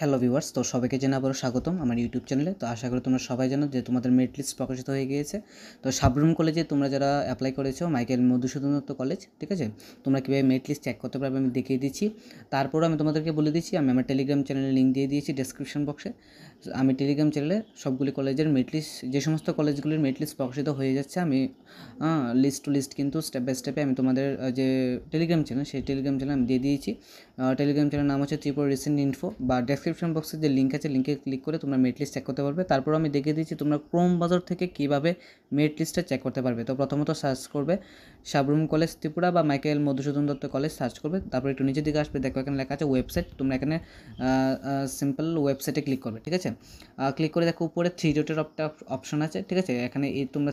Hello viewers, তো সবাইকে জানাই আবারও স্বাগতম আমার ইউটিউব চ্যানেলে। তো আশা করি তোমরা সবাই জানো যে তোমাদের মেরিট লিস্ট প্রকাশিত হয়ে গিয়েছে। তো সাবরুম কলেজে তোমরা যারা অ্যাপ্লাই করেছো, মাইকেল মধুসূদন দত্ত কলেজ, ঠিক আছে, তোমরা কীভাবে মেরিট লিস্ট চেক করতে পারবে আমি দেখিয়ে দিচ্ছি। তারপরও আমি তোমাদেরকে বলে দিচ্ছি, আমি আমার টেলিগ্রাম চ্যানেলে লিঙ্ক দিয়ে দিয়েছি ডেসক্রিপশন বক্সে। আমি টেলিগ্রাম চ্যানেলে সবগুলি কলেজের মেরিট লিস্ট, যে সমস্ত কলেজগুলির মেরিট লিস্ট প্রকাশিত হয়ে যাচ্ছে, আমি লিস্ট টু লিস্ট কিন্তু স্টেপ বাই স্টেপে আমি তোমাদের যে টেলিগ্রাম চ্যানেল, সেই টেলিগ্রাম চ্যানেল আমি দিয়ে দিয়েছি। টেলিগ্রাম চ্যানেলের নাম হচ্ছে ত্রিপুরা রিসেন্ট ইনফো, বা ডেসক্রিপশন বক্সে যে লিঙ্ক আছে, লিঙ্কে ক্লিক করে তোমরা মেরিট লিস্ট চেক করতে পারবে। তারপর আমি দেখিয়ে দিচ্ছি তোমরা ক্রোম বাজার থেকে কীভাবে মেরিট লিস্টটা চেক করতে পারবে। তো প্রথমত সার্চ করবে সাবরুম কলেজ ত্রিপুরা বা Michael Madhusudan Dutta college search করবে। তারপর একটু নিচের দিকে আসবে, দেখো এখানে লেখা আছে ওয়েবসাইট। তোমরা এখানে সিম্পল ওয়েবসাইটে ক্লিক করবে, ঠিক আছে। ক্লিক করে দেখো উপরে থ্রি ডটের একটা অপশন আছে, ঠিক আছে। এখানে এই তোমরা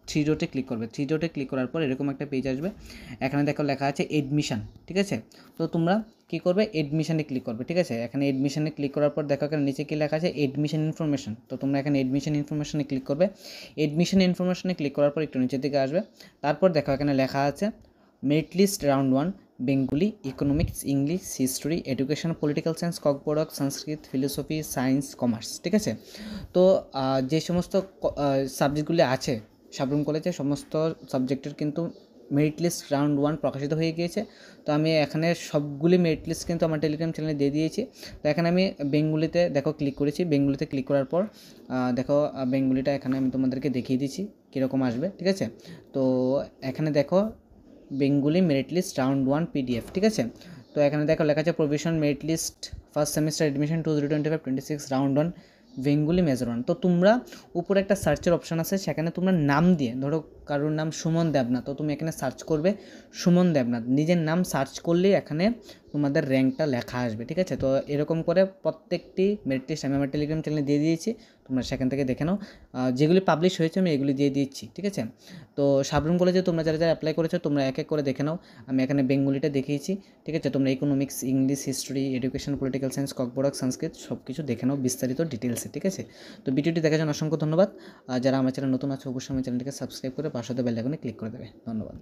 থ্রি ডটে ক্লিক করবে। থ্রি ডটে ক্লিক করার পর এরকম একটা পেজ আসবে। এখানে দেখো লেখা আছে এডমিশন, ঠিক আছে। তো তোমরা কী করবে, এডমিশনে ক্লিক করবে, ঠিক আছে। এখানে এডমিশনে ক্লিক করার পর দেখো এখানে নিচে কী লেখা আছে, এডমিশন ইনফরমেশন। তো তোমরা এখানে এডমিশন ইনফরমেশনে ক্লিক করবে। এডমিশন ইনফরমেশনে ক্লিক করার পর একটু নিচের দিকে আসবে। তারপর দেখো এখানে লেখা আছে merit list round 1 Bengali, economics, English, history, education, political science, Kokborok, Sanskrit, philosophy, science, commerce, ঠিক আছে। তো যে সমস্ত সাবজেক্টগুলি আছে সাবরুম কলেজে, সমস্ত সাবজেক্টের কিন্তু মেরিট লিস্ট রাউন্ড 1 প্রকাশিত হয়ে গিয়েছে। তো আমি এখানে সবগুলি মেরিট লিস্ট কিন্তু আমার টেলিগ্রাম চ্যানেলে দিয়ে দিয়েছি। তো এখানে আমি বেঙ্গলিতে দেখো ক্লিক করেছি। বেঙ্গলিতে ক্লিক করার পর দেখো বেঙ্গলিটা এখানে আমি তোমাদেরকে দেখিয়ে দিচ্ছি কীরকম আসবে, ঠিক আছে। তো এখানে দেখো Bengali merit list round 1 PDF, ঠিক আছে। তো এখানে দেখো লেখা আছে provision merit list first semester admission 2025-26 round 1 Bengali major 1। তো তোমরা উপরে একটা সার্চের অপশান আছে, সেখানে তোমরা নাম দিয়ে, ধরো কারোর নাম সুমন দেবনাথ, তো তুমি এখানে সার্চ করবে সুমন দেবনাথ, নিজের নাম সার্চ করলেই এখানে তোমাদের র্যাঙ্কটা লেখা আসবে, ঠিক আছে। তো এরকম করে প্রত্যেকটি মেরিট লিস্ট আমি আমার টেলিগ্রাম চ্যানেলে দিয়ে দিয়েছি, তোমরা সেখান থেকে দেখে নাও। যেগুলি পাবলিশ হয়েছে আমি এগুলি দিয়ে দিচ্ছি, ঠিক আছে। তো সাবরুম কলেজে তোমরা যারা যারা অ্যাপ্লাই করেছো তোমরা এক এক করে দেখে নাও। আমি এখানে বেঙ্গলিটা দেখিয়েছি, ঠিক আছে। তোমরা economics, English, history, education, political science, Kokborok, Sanskrit সব কিছু দেখে নাও বিস্তারিত ডিটেলসে, ঠিক আছে। তো ভিডিওটি দেখার জন্য অসংখ্য ধন্যবাদ। যারা আমার চ্যানেল নতুন আছে অবশ্যই আমার চ্যানেলটিকে সাবস্ক্রাইব করে পাশে বেল আইকনে ক্লিক করে দেবে। ধন্যবাদ।